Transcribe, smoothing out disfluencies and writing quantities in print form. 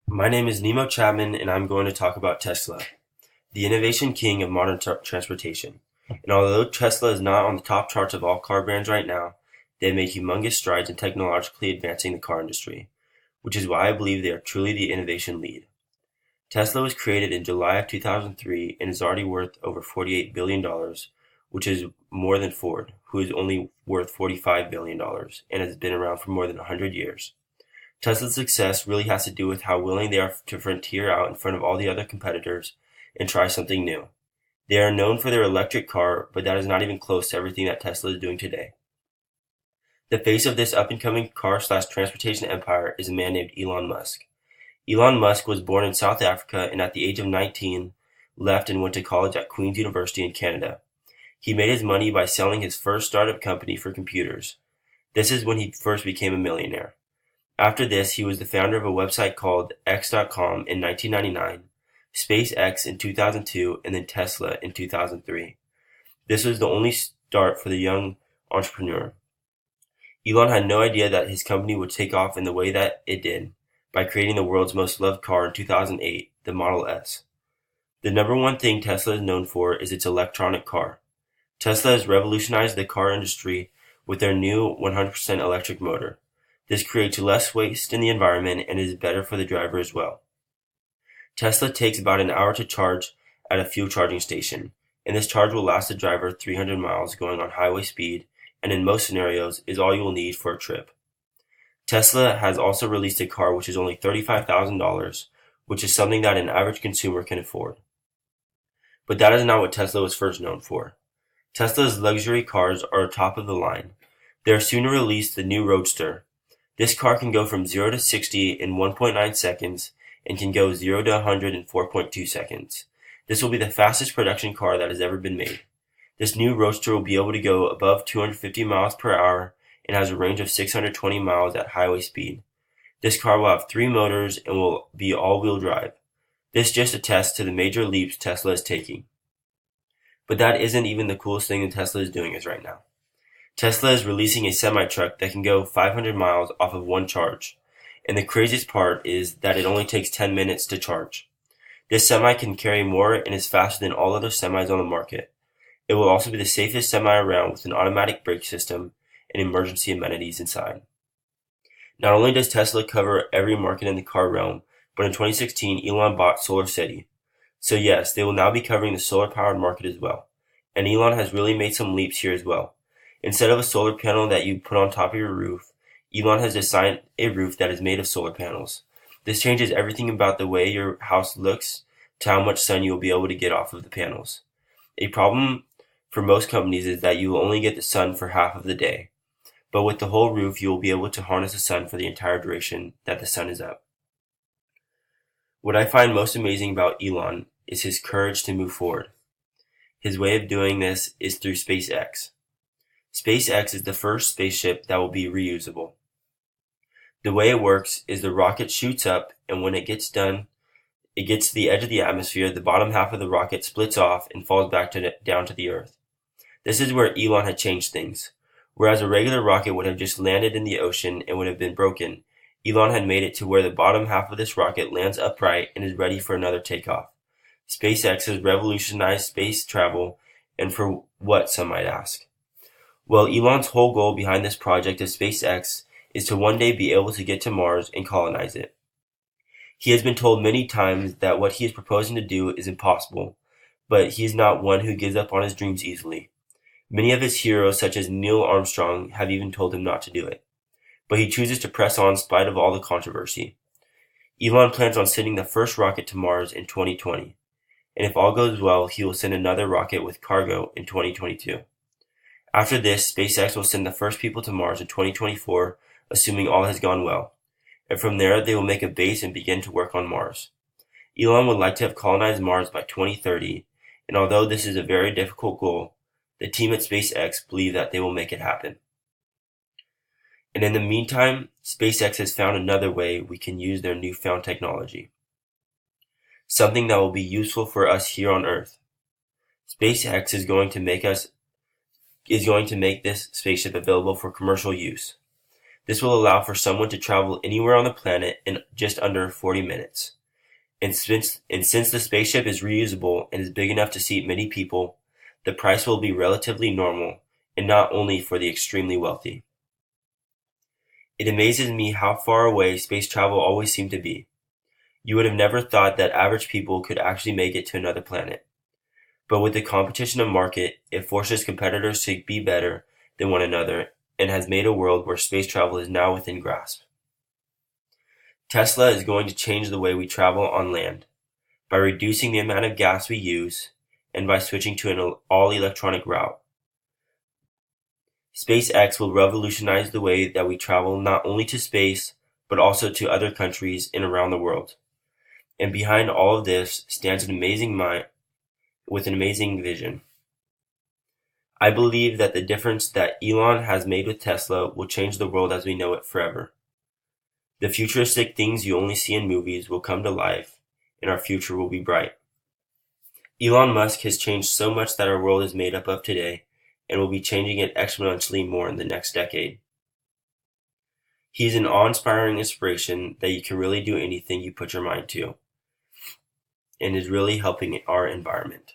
My name is Nemo Chapman, and I'm going to talk about Tesla, the innovation king of modern transportation. And although Tesla is not on the top charts of all car brands right now, they have made humongous strides in technologically advancing the car industry, which is why I believe they are truly the innovation lead. Tesla was created in July of 2003 and is already worth over $48 billion, which is more than Ford, who is only worth $45 billion and has been around for more than 100 years. Tesla's success really has to do with how willing they are to frontier out in front of all the other competitors and try something new. They are known for their electric car, but that is not even close to everything that Tesla is doing today. The face of this up-and-coming car/transportation empire is a man named Elon Musk. Elon Musk was born in South Africa and at the age of 19 left and went to college at Queen's University in Canada. He made his money by selling his first startup company for computers. This is when he first became a millionaire. After this, he was the founder of a website called X.com in 1999, SpaceX in 2002, and then Tesla in 2003. This was the only start for the young entrepreneur. Elon had no idea that his company would take off in the way that it did by creating the world's most loved car in 2008, the Model S. The number one thing Tesla is known for is its electronic car. Tesla has revolutionized the car industry with their new 100% electric motor. This creates less waste in the environment and is better for the driver as well. Tesla takes about an hour to charge at a fuel charging station, and this charge will last the driver 300 miles going on highway speed, and in most scenarios is all you will need for a trip. Tesla has also released a car which is only $35,000, which is something that an average consumer can afford. But that is not what Tesla was first known for. Tesla's luxury cars are top of the line. They are soon to release the new Roadster. This car can go from 0 to 60 in 1.9 seconds and can go 0 to 100 in 4.2 seconds. This will be the fastest production car that has ever been made. This new Roadster will be able to go above 250 miles per hour and has a range of 620 miles at highway speed. This car will have 3 motors and will be all-wheel drive. This just attests to the major leaps Tesla is taking. But that isn't even the coolest thing that Tesla is doing right now. Tesla is releasing a semi-truck that can go 500 miles off of one charge, and the craziest part is that it only takes 10 minutes to charge. This semi can carry more and is faster than all other semis on the market. It will also be the safest semi around with an automatic brake system and emergency amenities inside. Not only does Tesla cover every market in the car realm, but in 2016 Elon bought SolarCity. So yes, they will now be covering the solar-powered market as well. And Elon has really made some leaps here as well. Instead of a solar panel that you put on top of your roof, Elon has designed a roof that is made of solar panels. This changes everything about the way your house looks to how much sun you will be able to get off of the panels. A problem for most companies is that you will only get the sun for half of the day. But with the whole roof, you will be able to harness the sun for the entire duration that the sun is up. What I find most amazing about Elon is his courage to move forward. His way of doing this is through SpaceX. SpaceX is the first spaceship that will be reusable. The way it works is the rocket shoots up, and when it gets to the edge of the atmosphere, the bottom half of the rocket splits off and falls back down to the Earth. This is where Elon had changed things. Whereas a regular rocket would have just landed in the ocean and would have been broken, Elon had made it to where the bottom half of this rocket lands upright and is ready for another takeoff. SpaceX has revolutionized space travel, and for what, some might ask. Well, Elon's whole goal behind this project of SpaceX is to one day be able to get to Mars and colonize it. He has been told many times that what he is proposing to do is impossible, but he is not one who gives up on his dreams easily. Many of his heroes, such as Neil Armstrong, have even told him not to do it. But he chooses to press on in spite of all the controversy. Elon plans on sending the first rocket to Mars in 2020, and if all goes well, he will send another rocket with cargo in 2022. After this, SpaceX will send the first people to Mars in 2024, assuming all has gone well. And from there, they will make a base and begin to work on Mars. Elon would like to have colonized Mars by 2030, and although this is a very difficult goal, the team at SpaceX believe that they will make it happen. And in the meantime, SpaceX has found another way we can use their newfound technology. Something that will be useful for us here on Earth. SpaceX is going to make this spaceship available for commercial use. This will allow for someone to travel anywhere on the planet in just under 40 minutes. And since the spaceship is reusable and is big enough to seat many people, the price will be relatively normal, and not only for the extremely wealthy. It amazes me how far away space travel always seemed to be. You would have never thought that average people could actually make it to another planet. But with the competition of market, it forces competitors to be better than one another and has made a world where space travel is now within grasp. Tesla is going to change the way we travel on land by reducing the amount of gas we use and by switching to an all-electronic route. SpaceX will revolutionize the way that we travel not only to space, but also to other countries and around the world. And behind all of this stands an amazing mind with an amazing vision. I believe that the difference that Elon has made with Tesla will change the world as we know it forever. The futuristic things you only see in movies will come to life, and our future will be bright. Elon Musk has changed so much that our world is made up of today, and will be changing it exponentially more in the next decade. He's an awe-inspiring inspiration that you can really do anything you put your mind to, and is really helping our environment.